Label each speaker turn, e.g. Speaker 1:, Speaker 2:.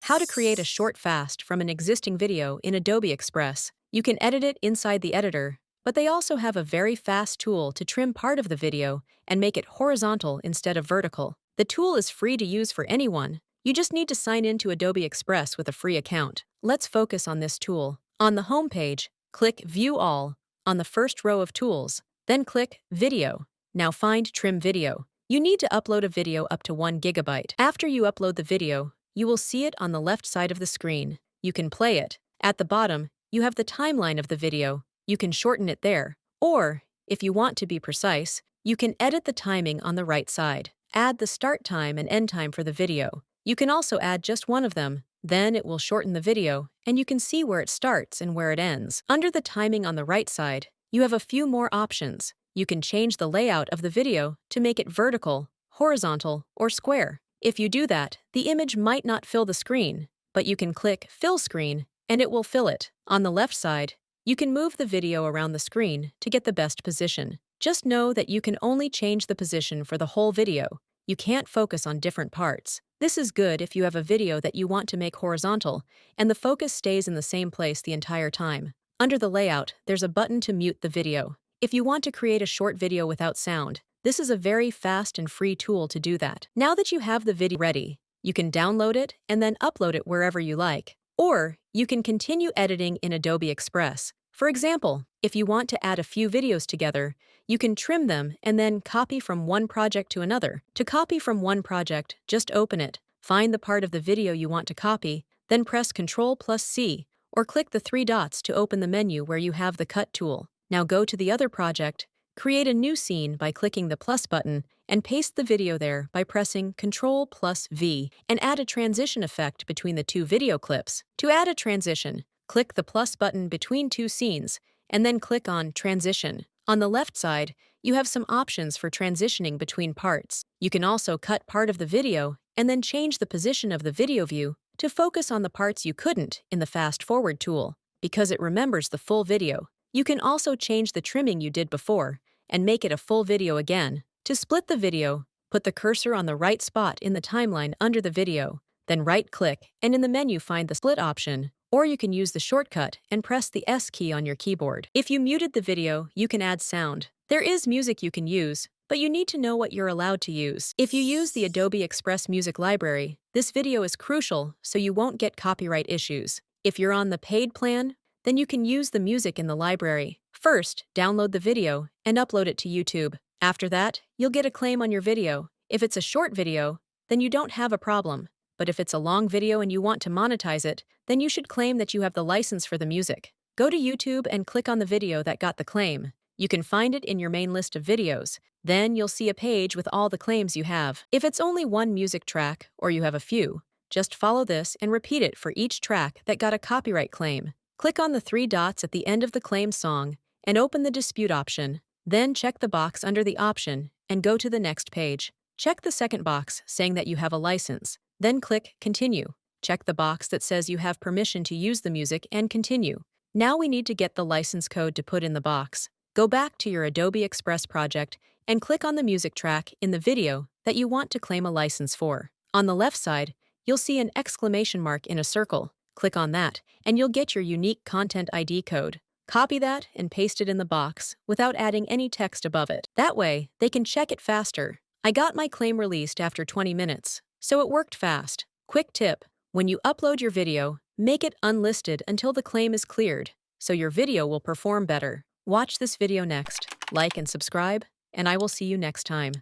Speaker 1: How to create a short fast from an existing video in Adobe Express. You can edit it inside the editor, but they also have a very fast tool to trim part of the video and make it horizontal instead of vertical. The tool is free to use for anyone. You just need to sign in to Adobe Express with a free account. Let's focus on this tool. On the home page, click View All on the first row of tools, then click Video. Now find Trim Video. You need to upload a video up to 1 GB. After you upload the video, you will see it on the left side of the screen. You can play it. At the bottom, you have the timeline of the video. You can shorten it there. Or, if you want to be precise, you can edit the timing on the right side. Add the start time and end time for the video. You can also add just one of them. Then it will shorten the video, and you can see where it starts and where it ends. Under the timing on the right side, you have a few more options. You can change the layout of the video to make it vertical, horizontal, or square. If you do that, the image might not fill the screen, but you can click Fill Screen, and it will fill it. On the left side, you can move the video around the screen to get the best position. Just know that you can only change the position for the whole video. You can't focus on different parts. This is good if you have a video that you want to make horizontal, and the focus stays in the same place the entire time. Under the layout, there's a button to mute the video. If you want to create a short video without sound, this is a very fast and free tool to do that. Now that you have the video ready, you can download it and then upload it wherever you like. Or you can continue editing in Adobe Express. For example, if you want to add a few videos together, you can trim them and then copy from one project to another. To copy from one project, just open it, find the part of the video you want to copy, then press Ctrl+C, or click the 3 dots to open the menu where you have the Cut tool. Now go to the other project, create a new scene by clicking the plus button, and paste the video there by pressing Ctrl+V, and add a transition effect between the two video clips. To add a transition, click the plus button between two scenes, and then click on Transition. On the left side, you have some options for transitioning between parts. You can also cut part of the video and then change the position of the video view to focus on the parts you couldn't in the Fast Forward tool, because it remembers the full video. You can also change the trimming you did before and make it a full video again. To split the video, put the cursor on the right spot in the timeline under the video, then right-click and in the menu find the Split option, or you can use the shortcut and press the S key on your keyboard. If you muted the video, you can add sound. There is music you can use, but you need to know what you're allowed to use. If you use the Adobe Express Music Library, this video is crucial so you won't get copyright issues. If you're on the paid plan, then you can use the music in the library. First, download the video and upload it to YouTube. After that, you'll get a claim on your video. If it's a short video, then you don't have a problem. But if it's a long video and you want to monetize it, then you should claim that you have the license for the music. Go to YouTube and click on the video that got the claim. You can find it in your main list of videos. Then you'll see a page with all the claims you have. If it's only one music track, or you have a few, just follow this and repeat it for each track that got a copyright claim. Click on the 3 dots at the end of the claim song and open the dispute option. Then check the box under the option and go to the next page. Check the second box saying that you have a license. Then click Continue. Check the box that says you have permission to use the music and continue. Now we need to get the license code to put in the box. Go back to your Adobe Express project and click on the music track in the video that you want to claim a license for. On the left side, you'll see an exclamation mark in a circle. Click on that, and you'll get your unique Content ID code. Copy that and paste it in the box without adding any text above it. That way, they can check it faster. I got my claim released after 20 minutes, so it worked fast. Quick tip: when you upload your video, make it unlisted until the claim is cleared, so your video will perform better. Watch this video next, like and subscribe, and I will see you next time.